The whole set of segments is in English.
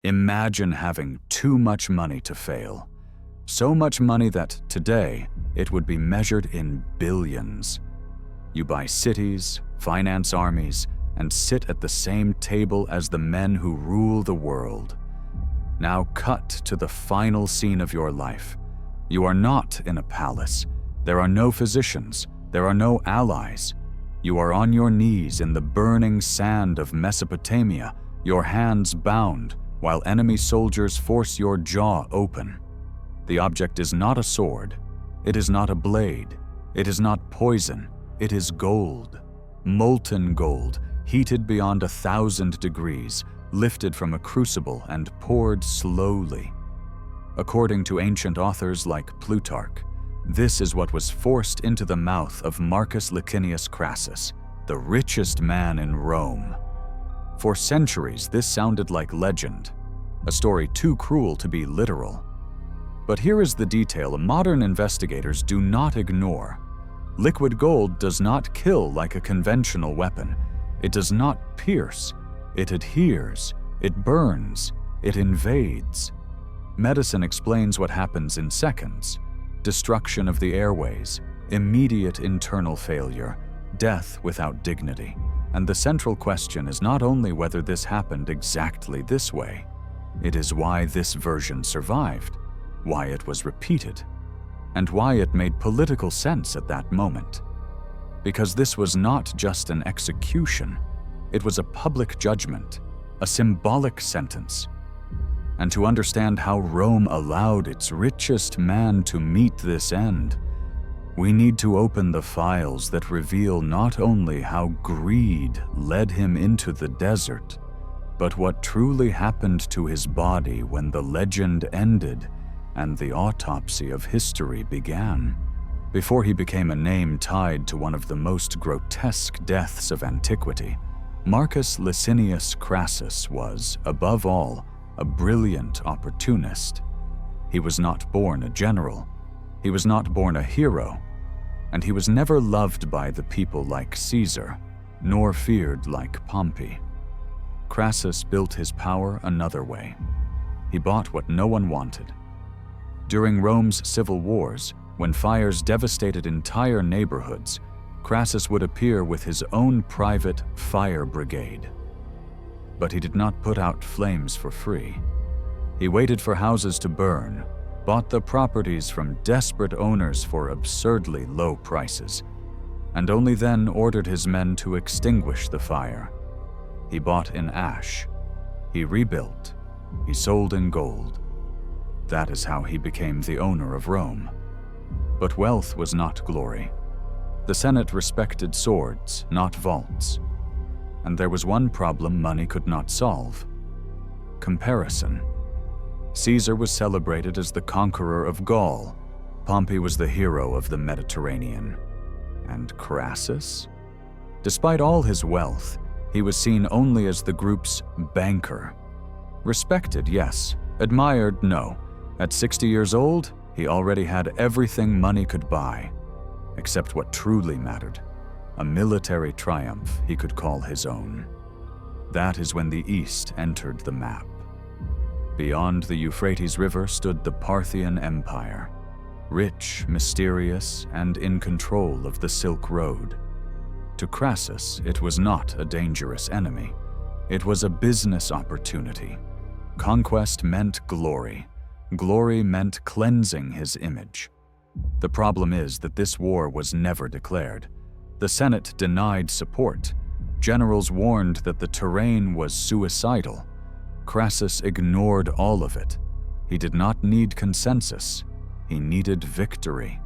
Imagine having too much money to fail. So much money that today it would be measured in billions. You buy cities, finance armies, and sit at the same table as the men who rule the world. Now cut to the final scene of your life. You are not in a palace. There are no physicians. There are no allies. You are on your knees in the burning sand of Mesopotamia, your hands bound, while enemy soldiers force your jaw open. The object is not a sword. It is not a blade. It is not poison. It is gold. Molten gold, heated beyond 1,000 degrees, lifted from a crucible and poured slowly. According to ancient authors like Plutarch, this is what was forced into the mouth of Marcus Licinius Crassus, the richest man in Rome. For centuries, this sounded like legend, a story too cruel to be literal. But here is the detail modern investigators do not ignore. Liquid gold does not kill like a conventional weapon. It does not pierce. It adheres. It burns. It invades. Medicine explains what happens in seconds: destruction of the airways, immediate internal failure, death without dignity. And the central question is not only whether this happened exactly this way, it is why this version survived, why it was repeated, and why it made political sense at that moment. Because this was not just an execution, it was a public judgment, a symbolic sentence. And to understand how Rome allowed its richest man to meet this end, we need to open the files that reveal not only how greed led him into the desert, but what truly happened to his body when the legend ended and the autopsy of history began. Before he became a name tied to one of the most grotesque deaths of antiquity, Marcus Licinius Crassus was, above all, a brilliant opportunist. He was not born a general. He was not born a hero. And he was never loved by the people like Caesar, nor feared like Pompey. Crassus built his power another way. He bought what no one wanted. During Rome's civil wars, when fires devastated entire neighborhoods, Crassus would appear with his own private fire brigade. But he did not put out flames for free. He waited for houses to burn, bought the properties from desperate owners for absurdly low prices, and only then ordered his men to extinguish the fire. He bought in ash. He rebuilt. He sold in gold. That is how he became the owner of Rome. But wealth was not glory. The Senate respected swords, not vaults. And there was one problem money could not solve: comparison. Caesar was celebrated as the conqueror of Gaul. Pompey was the hero of the Mediterranean. And Crassus? Despite all his wealth, he was seen only as the group's banker. Respected, yes. Admired, no. At 60 years old, he already had everything money could buy, except what truly mattered: a military triumph he could call his own. That is when the East entered the map. Beyond the Euphrates River stood the Parthian Empire, rich, mysterious, and in control of the Silk Road. To Crassus, it was not a dangerous enemy. It was a business opportunity. Conquest meant glory. Glory meant cleansing his image. The problem is that this war was never declared. The Senate denied support. Generals warned that the terrain was suicidal. Crassus ignored all of it. He did not need consensus. He needed victory.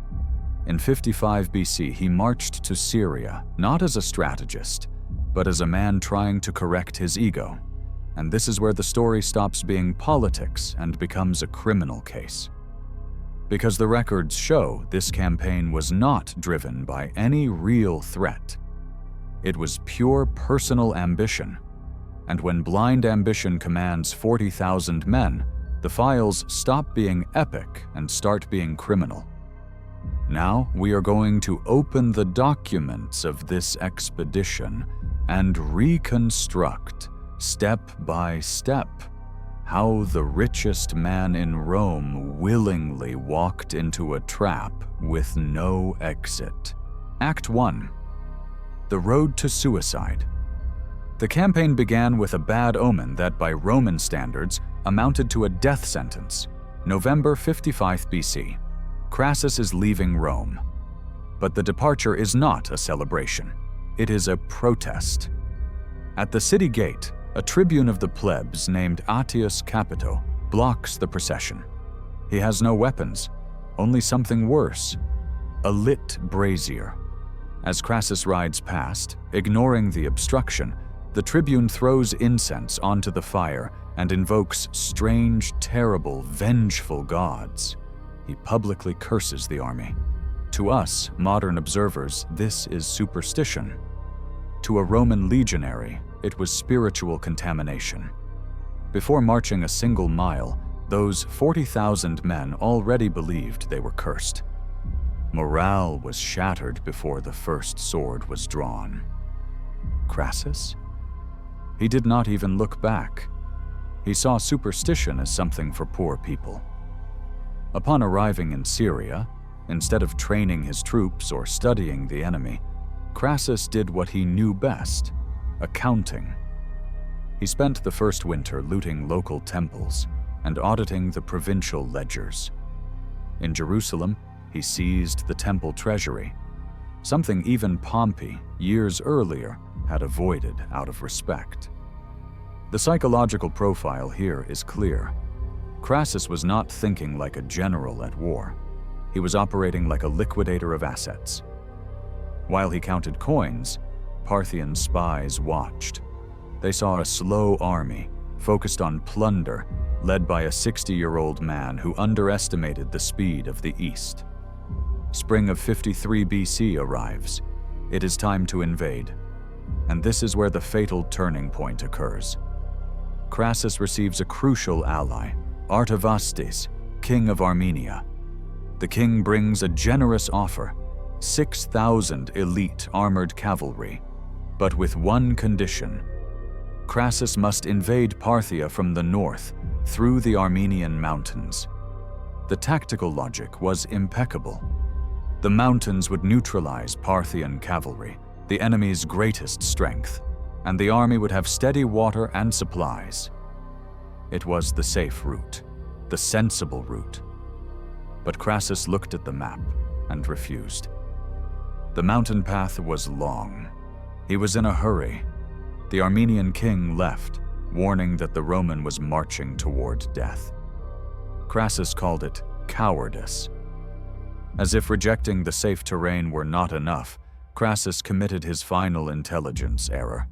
In 55 BC, he marched to Syria, not as a strategist, but as a man trying to correct his ego. And this is where the story stops being politics and becomes a criminal case. Because the records show this campaign was not driven by any real threat. It was pure personal ambition. And when blind ambition commands 40,000 men, the files stop being epic and start being criminal. Now we are going to open the documents of this expedition and reconstruct, step by step, how the richest man in Rome willingly walked into a trap with no exit. Act 1. The road to suicide. The campaign began with a bad omen that, by Roman standards, amounted to a death sentence. November 55 BC. Crassus is leaving Rome. But the departure is not a celebration. It is a protest. At the city gate, a tribune of the plebs named Attius Capito blocks the procession. He has no weapons, only something worse, a lit brazier. As Crassus rides past, ignoring the obstruction, the tribune throws incense onto the fire and invokes strange, terrible, vengeful gods. He publicly curses the army. To us, modern observers, this is superstition. To a Roman legionary, it was spiritual contamination. Before marching a single mile, those 40,000 men already believed they were cursed. Morale was shattered before the first sword was drawn. Crassus? He did not even look back. He saw superstition as something for poor people. Upon arriving in Syria, instead of training his troops or studying the enemy, Crassus did what he knew best: accounting. He spent the first winter looting local temples and auditing the provincial ledgers. In Jerusalem, he seized the temple treasury, something even Pompey, years earlier, had avoided out of respect. The psychological profile here is clear. Crassus was not thinking like a general at war. He was operating like a liquidator of assets. While he counted coins, Parthian spies watched. They saw a slow army, focused on plunder, led by a 60-year-old man who underestimated the speed of the East. Spring of 53 BC arrives. It is time to invade. And this is where the fatal turning point occurs. Crassus receives a crucial ally, Artavasdes, king of Armenia. The king brings a generous offer: 6,000 elite armored cavalry, but with one condition. Crassus must invade Parthia from the north, through the Armenian mountains. The tactical logic was impeccable. The mountains would neutralize Parthian cavalry, the enemy's greatest strength, and the army would have steady water and supplies. It was the safe route, the sensible route. But Crassus looked at the map and refused. The mountain path was long. He was in a hurry. The Armenian king left, warning that the Roman was marching toward death. Crassus called it cowardice. As if rejecting the safe terrain were not enough, Crassus committed his final intelligence error.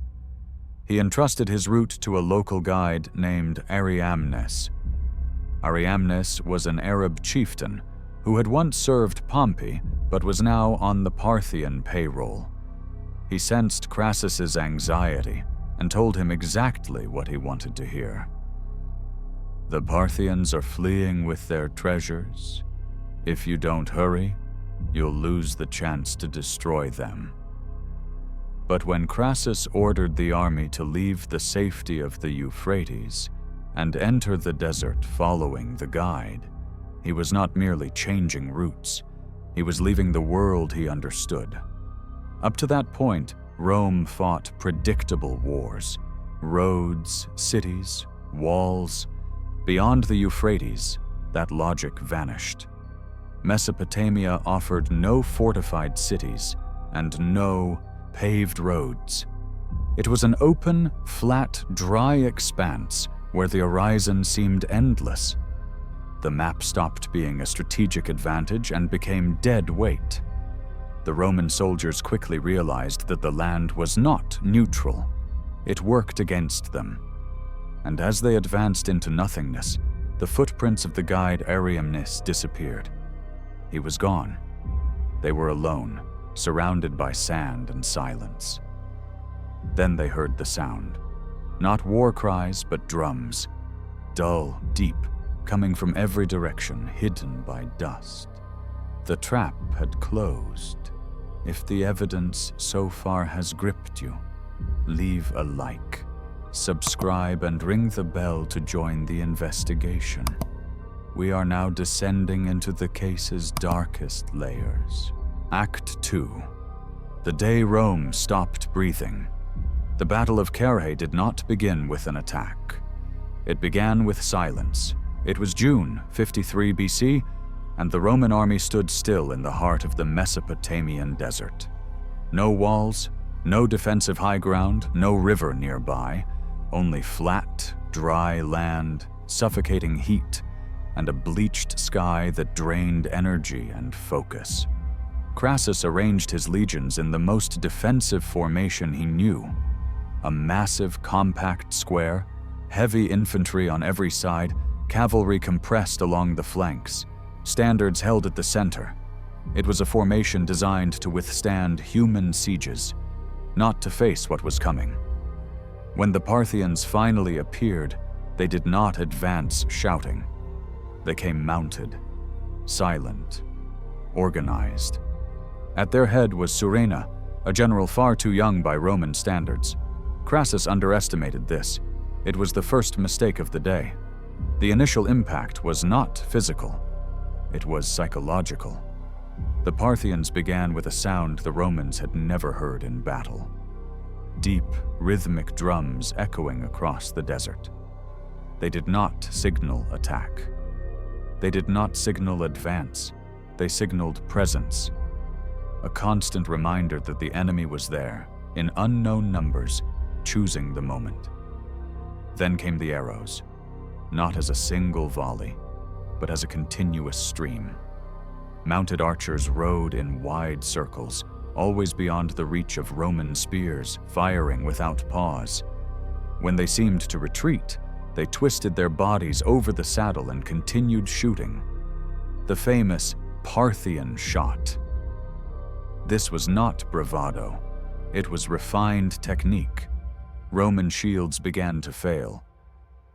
He entrusted his route to a local guide named Ariamnes. Ariamnes was an Arab chieftain who had once served Pompey but was now on the Parthian payroll. He sensed Crassus's anxiety and told him exactly what he wanted to hear. "The Parthians are fleeing with their treasures. If you don't hurry, you'll lose the chance to destroy them." But when Crassus ordered the army to leave the safety of the Euphrates and enter the desert following the guide, he was not merely changing routes, he was leaving the world he understood. Up to that point, Rome fought predictable wars: roads, cities, walls. Beyond the Euphrates, that logic vanished. Mesopotamia offered no fortified cities and no paved roads. It was an open, flat, dry expanse where the horizon seemed endless. The map stopped being a strategic advantage and became dead weight. The Roman soldiers quickly realized that the land was not neutral. It worked against them. And as they advanced into nothingness, the footprints of the guide Ariamnes disappeared. He was gone. They were alone, surrounded by sand and silence. Then they heard the sound. Not war cries, but drums. Dull, deep, coming from every direction, hidden by dust. The trap had closed. If the evidence so far has gripped you, leave a like. subscribe, and ring the bell to join the investigation. We are now descending into the case's darkest layers. Act 2. The day Rome stopped breathing. The Battle of Carrhae did not begin with an attack. It began with silence. It was June 53 BC, and the Roman army stood still in the heart of the Mesopotamian desert. No walls, no defensive high ground, no river nearby, only flat, dry land, suffocating heat, and a bleached sky that drained energy and focus. Crassus arranged his legions in the most defensive formation he knew. A massive, compact square, heavy infantry on every side, cavalry compressed along the flanks, standards held at the center. It was a formation designed to withstand human sieges, not to face what was coming. When the Parthians finally appeared, they did not advance shouting. They came mounted, silent, organized. At their head was Surena, a general far too young by Roman standards. Crassus underestimated this. It was the first mistake of the day. The initial impact was not physical. It was psychological. The Parthians began with a sound the Romans had never heard in battle. Deep, rhythmic drums echoing across the desert. They did not signal attack. They did not signal advance. They signaled presence. A constant reminder that the enemy was there, in unknown numbers, choosing the moment. Then came the arrows, not as a single volley, but as a continuous stream. Mounted archers rode in wide circles, always beyond the reach of Roman spears, firing without pause. When they seemed to retreat, they twisted their bodies over the saddle and continued shooting. The famous Parthian shot. This was not bravado. It was refined technique. Roman shields began to fail,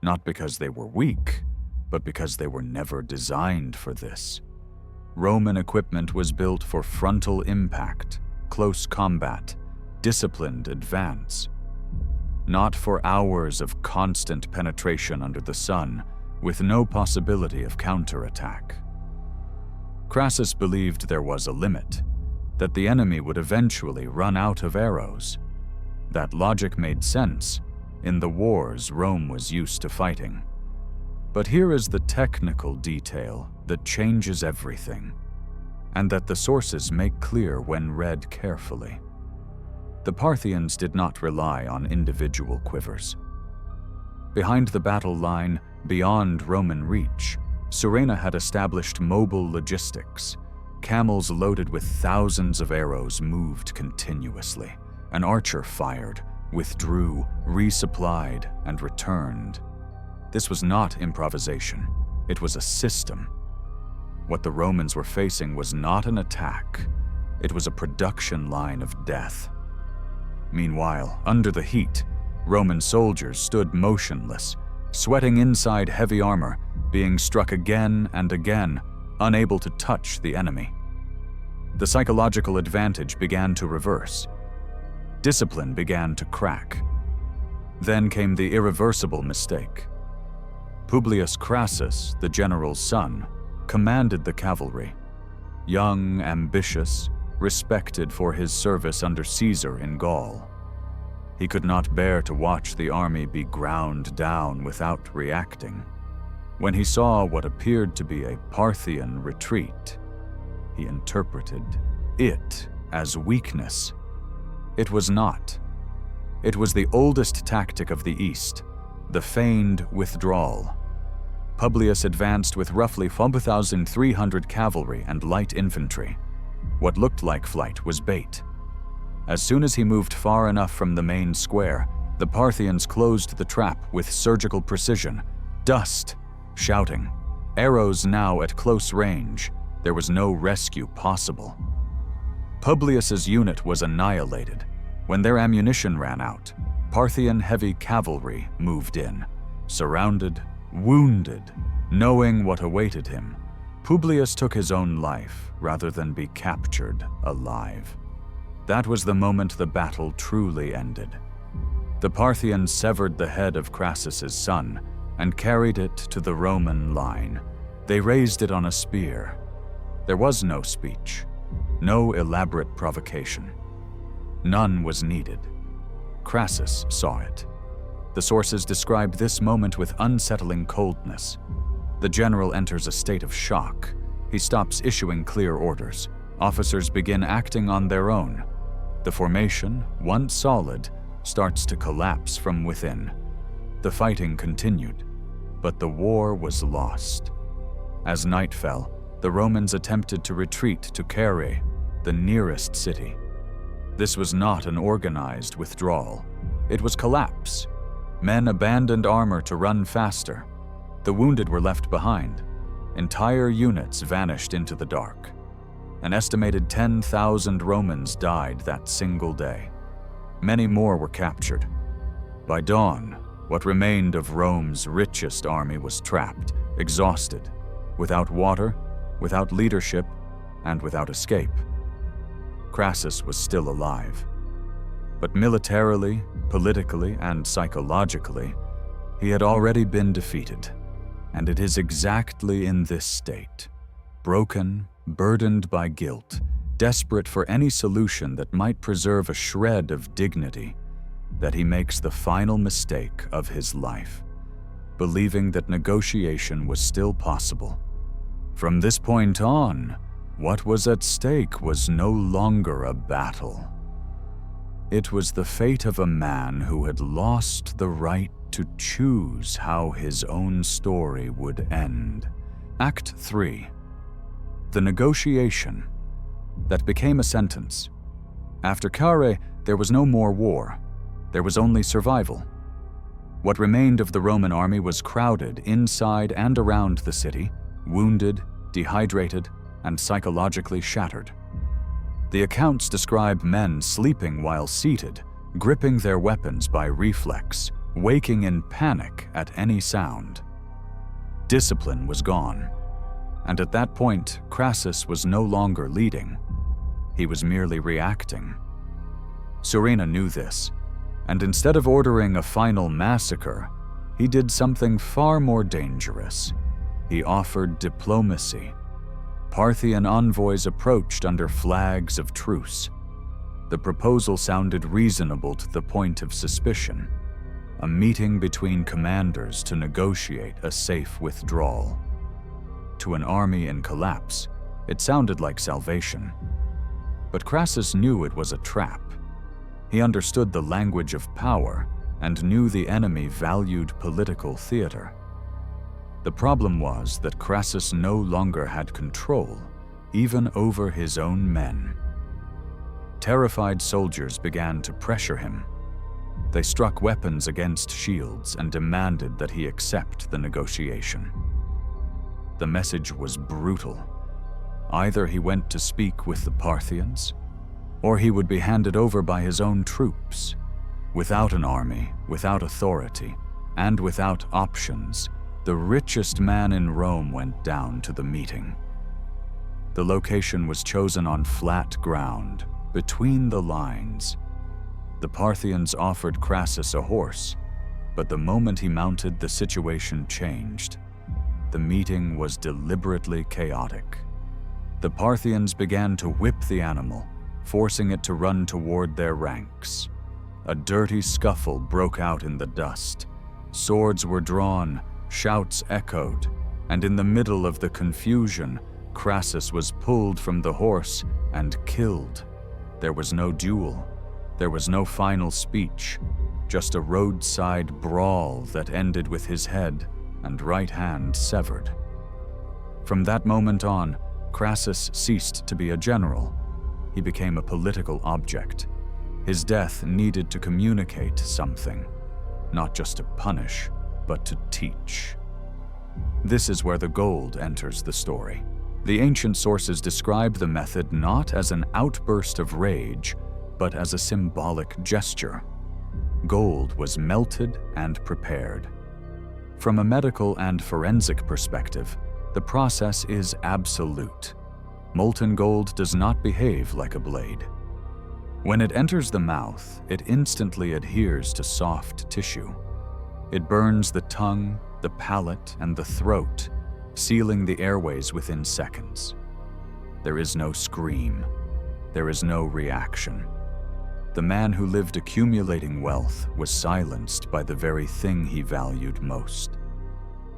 not because they were weak, but because they were never designed for this. Roman equipment was built for frontal impact, close combat, disciplined advance. Not for hours of constant penetration under the sun, with no possibility of counterattack. Crassus believed there was a limit, that the enemy would eventually run out of arrows. That logic made sense in the wars Rome was used to fighting. But here is the technical detail that changes everything, and that the sources make clear when read carefully. The Parthians did not rely on individual quivers. Behind the battle line, beyond Roman reach, Surena had established mobile logistics. Camels loaded with thousands of arrows moved continuously. An archer fired, withdrew, resupplied, and returned. This was not improvisation. It was a system. What the Romans were facing was not an attack. It was a production line of death. Meanwhile, under the heat, Roman soldiers stood motionless, sweating inside heavy armor, being struck again and again, unable to touch the enemy. The psychological advantage began to reverse. Discipline began to crack. Then came the irreversible mistake. Publius Crassus, the general's son, commanded the cavalry. Young, ambitious, respected for his service under Caesar in Gaul. He could not bear to watch the army be ground down without reacting. When he saw what appeared to be a Parthian retreat, he interpreted it as weakness. It was not. It was the oldest tactic of the East, the feigned withdrawal. Publius advanced with roughly 5,300 cavalry and light infantry. What looked like flight was bait. As soon as he moved far enough from the main square, the Parthians closed the trap with surgical precision. Dust, shouting, arrows now at close range. There was no rescue possible. Publius's unit was annihilated. When their ammunition ran out, Parthian heavy cavalry moved in, surrounded, wounded, knowing what awaited him. Publius took his own life rather than be captured alive. That was the moment the battle truly ended. The Parthians severed the head of Crassus's son and carried it to the Roman line. They raised it on a spear. There was no speech, no elaborate provocation. None was needed. Crassus saw it. The sources describe this moment with unsettling coldness. The general enters a state of shock. He stops issuing clear orders. Officers begin acting on their own. The formation, once solid, starts to collapse from within. The fighting continued, but the war was lost. As night fell, the Romans attempted to retreat to Carrhae, the nearest city. This was not an organized withdrawal. It was collapse. Men abandoned armor to run faster. The wounded were left behind. Entire units vanished into the dark. An estimated 10,000 Romans died that single day. Many more were captured. By dawn, what remained of Rome's richest army was trapped, exhausted, without water, without leadership, and without escape. Crassus was still alive. But militarily, politically, and psychologically, he had already been defeated. And it is exactly in this state, broken, burdened by guilt, desperate for any solution that might preserve a shred of dignity, that he makes the final mistake of his life, believing that negotiation was still possible. From this point on, what was at stake was no longer a battle. It was the fate of a man who had lost the right to choose how his own story would end. Act 3. The negotiation that became a sentence. After Carrhae, there was no more war. There was only survival. What remained of the Roman army was crowded inside and around the city, wounded, dehydrated, and psychologically shattered. The accounts describe men sleeping while seated, gripping their weapons by reflex, waking in panic at any sound. Discipline was gone, and at that point, Crassus was no longer leading. He was merely reacting. Surena knew this, and instead of ordering a final massacre, he did something far more dangerous. He offered diplomacy. Parthian envoys approached under flags of truce. The proposal sounded reasonable to the point of suspicion. A meeting between commanders to negotiate a safe withdrawal. To an army in collapse, it sounded like salvation. But Crassus knew it was a trap. He understood the language of power and knew the enemy valued political theater. The problem was that Crassus no longer had control, even over his own men. Terrified soldiers began to pressure him. They struck weapons against shields and demanded that he accept the negotiation. The message was brutal. Either he went to speak with the Parthians, or he would be handed over by his own troops. Without an army, without authority, and without options, the richest man in Rome went down to the meeting. The location was chosen on flat ground, between the lines. The Parthians offered Crassus a horse, but the moment he mounted, the situation changed. The meeting was deliberately chaotic. The Parthians began to whip the animal, forcing it to run toward their ranks. A dirty scuffle broke out in the dust. Swords were drawn, shouts echoed, and in the middle of the confusion, Crassus was pulled from the horse and killed. There was no duel. There was no final speech, just a roadside brawl that ended with his head and right hand severed. From that moment on, Crassus ceased to be a general. He became a political object. His death needed to communicate something, not just to punish, but to teach. This is where the gold enters the story. The ancient sources describe the method not as an outburst of rage, but as a symbolic gesture. Gold was melted and prepared. From a medical and forensic perspective, the process is absolute. Molten gold does not behave like a blade. When it enters the mouth, it instantly adheres to soft tissue. It burns the tongue, the palate, and the throat, sealing the airways within seconds. There is no scream. There is no reaction. The man who lived accumulating wealth was silenced by the very thing he valued most.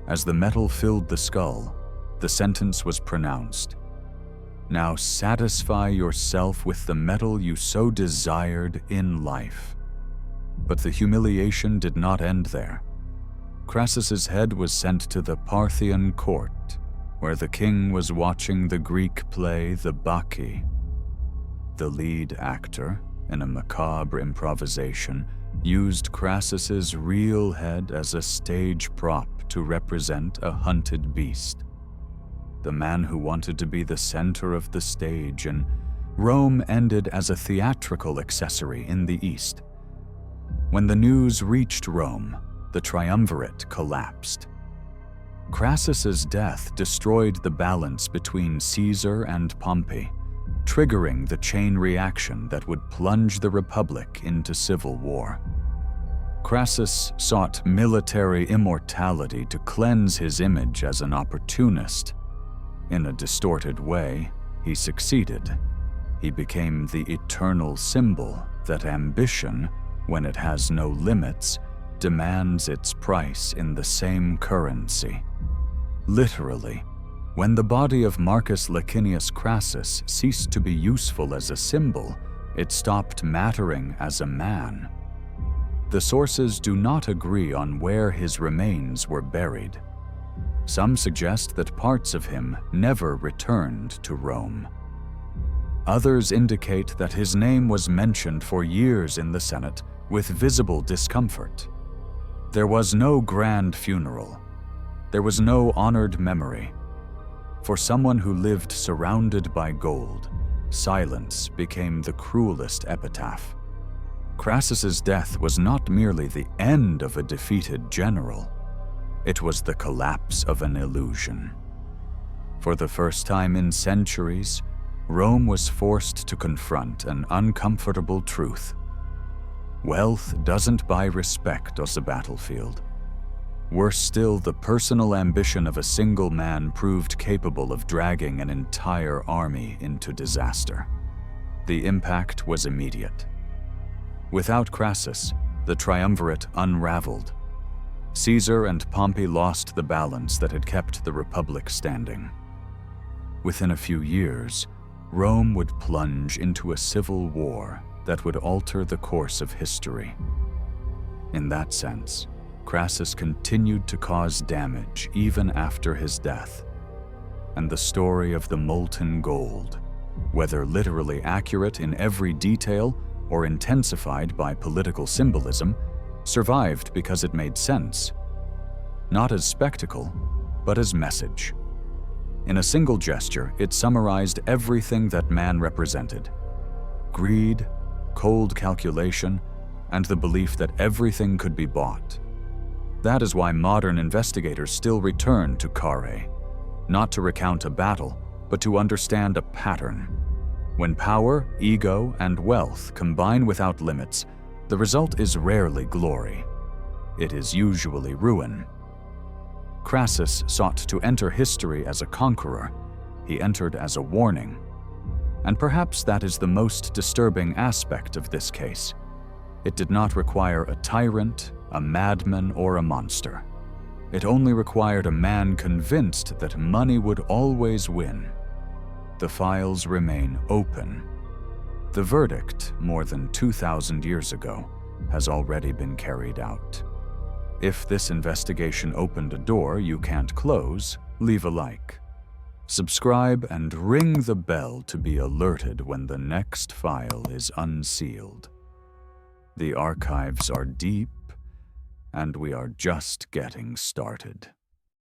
As the metal filled the skull, the sentence was pronounced. Now satisfy yourself with the metal you so desired in life. But the humiliation did not end there. Crassus's head was sent to the Parthian court, where the king was watching the Greek play The Bacchae. The lead actor, in a macabre improvisation, used Crassus's real head as a stage prop to represent a hunted beast. The man who wanted to be the center of the stage in Rome ended as a theatrical accessory in the East. When the news reached Rome, the triumvirate collapsed. Crassus's death destroyed the balance between Caesar and Pompey, triggering the chain reaction that would plunge the Republic into civil war. Crassus sought military immortality to cleanse his image as an opportunist. In a distorted way, he succeeded. He became the eternal symbol that ambition, when it has no limits, demands its price in the same currency. Literally, when the body of Marcus Licinius Crassus ceased to be useful as a symbol, it stopped mattering as a man. The sources do not agree on where his remains were buried. Some suggest that parts of him never returned to Rome. Others indicate that his name was mentioned for years in the Senate with visible discomfort. There was no grand funeral. There was no honored memory. For someone who lived surrounded by gold, silence became the cruelest epitaph. Crassus's death was not merely the end of a defeated general. It was the collapse of an illusion. For the first time in centuries, Rome was forced to confront an uncomfortable truth. Wealth doesn't buy respect on the battlefield. Worse still, the personal ambition of a single man proved capable of dragging an entire army into disaster. The impact was immediate. Without Crassus, the triumvirate unraveled. Caesar and Pompey lost the balance that had kept the Republic standing. Within a few years, Rome would plunge into a civil war that would alter the course of history. In that sense, Crassus continued to cause damage even after his death. And the story of the molten gold, whether literally accurate in every detail or intensified by political symbolism, survived because it made sense, not as spectacle, but as message. In a single gesture, it summarized everything that man represented: greed, cold calculation, and the belief that everything could be bought. That is why modern investigators still return to Carrhae, not to recount a battle, but to understand a pattern. When power, ego, and wealth combine without limits, the result is rarely glory. It is usually ruin. Crassus sought to enter history as a conqueror. He entered as a warning. And perhaps that is the most disturbing aspect of this case. It did not require a tyrant, a madman, or a monster. It only required a man convinced that money would always win. The files remain open. The verdict, more than 2,000 years ago, has already been carried out. If this investigation opened a door you can't close, leave a like. Subscribe and ring the bell to be alerted when the next file is unsealed. The archives are deep, and we are just getting started.